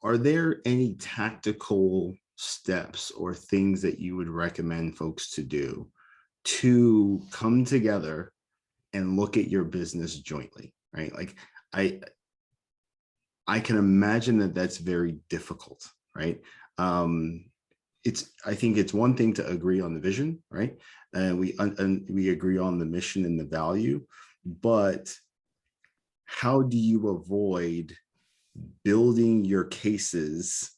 are there any tactical steps or things that you would recommend folks to do to come together and look at your business jointly, right? Like I I can imagine that that's very difficult, right? Um, I think it's one thing to agree on the vision, right? And we agree on the mission and the value, but how do you avoid building your cases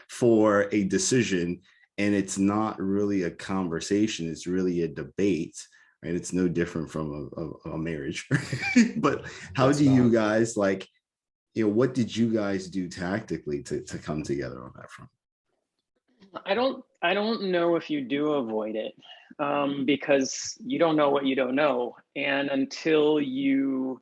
for a decision and it's not really a conversation, it's really a debate, right? It's no different from a marriage. But how It's do you not. guys like, what did you guys do tactically to come together on that front? I don't know if you do avoid it, because you don't know what you don't know. And until you,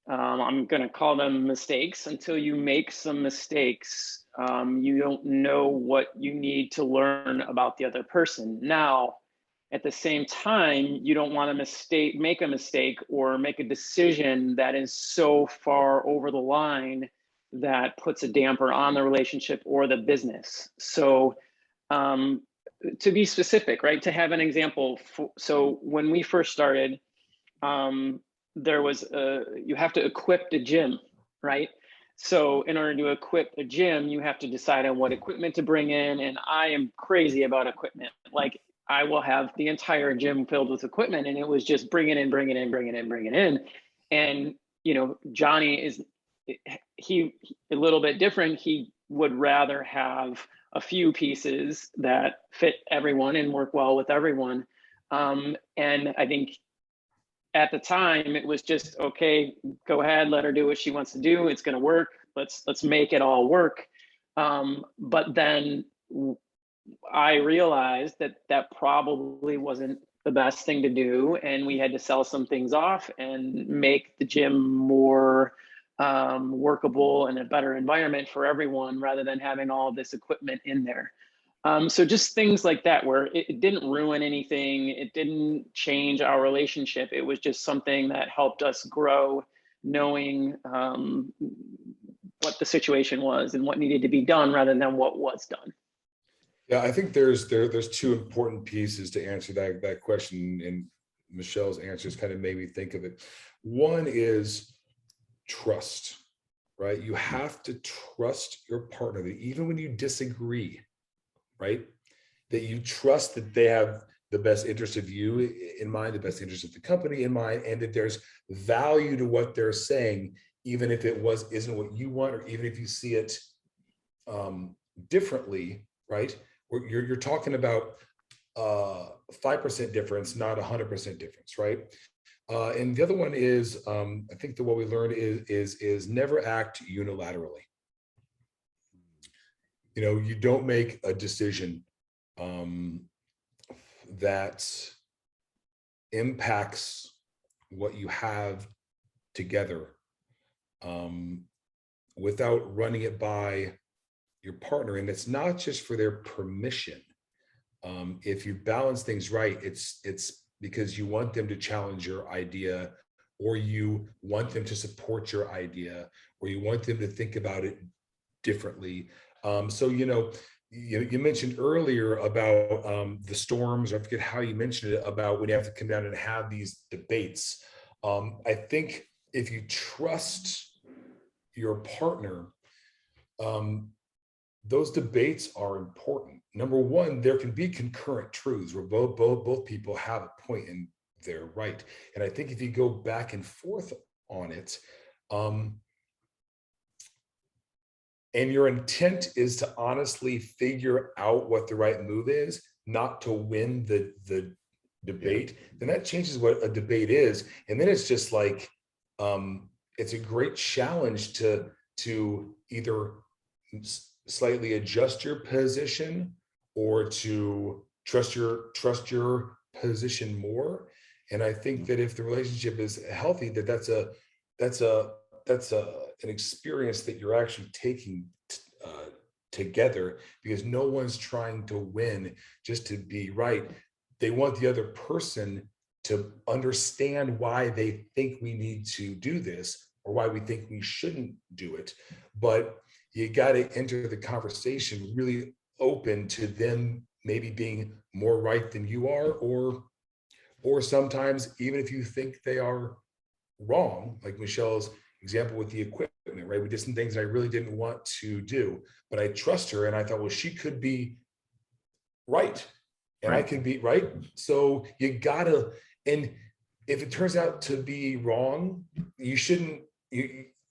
I'm going to call them mistakes, until you make some mistakes, you don't know what you need to learn about the other person. Now, at the same time, you don't want to make a mistake or make a decision that is so far over the line that puts a damper on the relationship or the business. So, um, to be specific, right? To have an example. So when we first started, um, there was you have to equip the gym, right? So in order to equip a gym, you have to decide on what equipment to bring in. And I am crazy about equipment. Like I will have the entire gym filled with equipment, and it was just bring it in, bring it in, bring it in, bring it in. And Johnny is he a little bit different. He would rather have a few pieces that fit everyone and work well with everyone. And I think at the time it was just, okay, go ahead, let her do what she wants to do. It's going to work. Let's make it all work. But then I realized that that probably wasn't the best thing to do, and we had to sell some things off and make the gym more workable and a better environment for everyone, rather than having all of this equipment in there. So just things like that, where it didn't ruin anything, it didn't change our relationship. It was just something that helped us grow, knowing what the situation was and what needed to be done rather than what was done. Yeah, I think there's two important pieces to answer that question, and Michelle's answers kind of made me think of it. One is trust, right? You have to trust your partner that even when you disagree, right, that you trust that they have the best interest of you in mind, the best interest of the company in mind, and that there's value to what they're saying, even if it isn't what you want, or even if you see it differently, right? You're talking about 5% difference, not 100% difference, right? And the other one is, I think that what we learned is never act unilaterally. You don't make a decision that impacts what you have together without running it by your partner. And it's not just for their permission. If you balance things right, it's because you want them to challenge your idea, or you want them to support your idea, or you want them to think about it differently. So, you mentioned earlier about the storms, or I forget how you mentioned it, about when you have to come down and have these debates. I think if you trust your partner, those debates are important. Number one, there can be concurrent truths where both people have a point and they're right. And I think if you go back and forth on it, and your intent is to honestly figure out what the right move is, not to win the debate, then that changes what a debate is. And then it's just like, it's a great challenge to either slightly adjust your position, or to trust your position more. And I think that if the relationship is healthy, that's an experience that you're actually taking together, because no one's trying to win just to be right. They want the other person to understand why they think we need to do this, or why we think we shouldn't do it. But you got to enter the conversation really open to them maybe being more right than you are, or sometimes even if you think they are wrong, like Michelle's example with the equipment, right? We did some things I really didn't want to do, but I trust her, and I thought, well, she could be right, and I could be right. So you gotta, and if it turns out to be wrong, you shouldn't.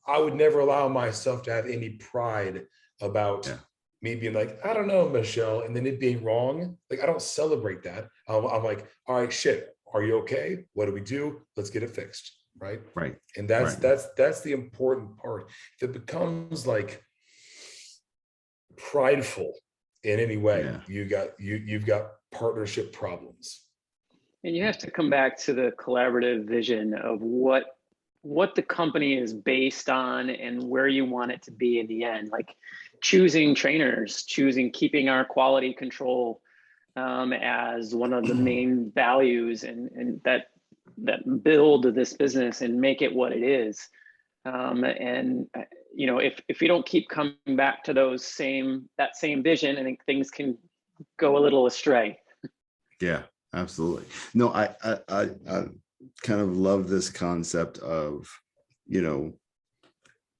I would never allow myself to have any pride about me being like, I don't know, Michelle, and then it being wrong. Like, I don't celebrate that. I'm like, all right, shit, are you okay? What do we do? Let's get it fixed. Right. And that's the important part. If it becomes like prideful in any way, you've got partnership problems. And you have to come back to the collaborative vision of what the company is based on and where you want it to be in the end. Like choosing trainers, keeping our quality control as one of the main values, and that build this business and make it what it is. And you know, if we don't keep coming back to that same vision, I think things can go a little astray. Yeah, absolutely. No, I kind of love this concept of, you know,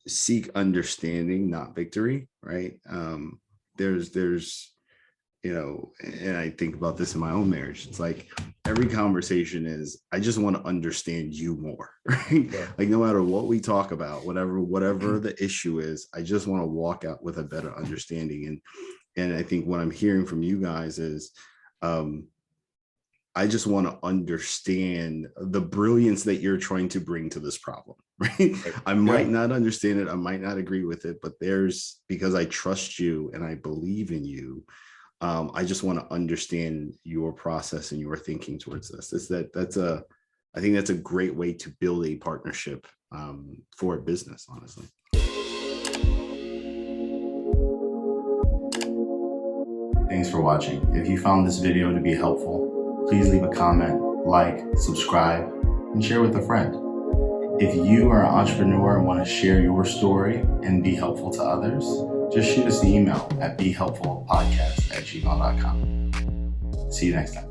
seek understanding, not victory, right? There's you know, and I think about this in my own marriage. It's like every conversation is, I just want to understand you more, right? Like no matter what we talk about, whatever the issue is, I just want to walk out with a better understanding. And I think what I'm hearing from you guys is, I just want to understand the brilliance that you're trying to bring to this problem, right? I might not understand it. I might not agree with it, but because I trust you and I believe in you, I just want to understand your process and your thinking towards this. I think that's a great way to build a partnership for a business, honestly. Thanks for watching. If you found this video to be helpful, please leave a comment, like, subscribe, and share with a friend. If you are an entrepreneur and want to share your story and be helpful to others, just shoot us an email at behelpfulpodcast@gmail.com. See you next time.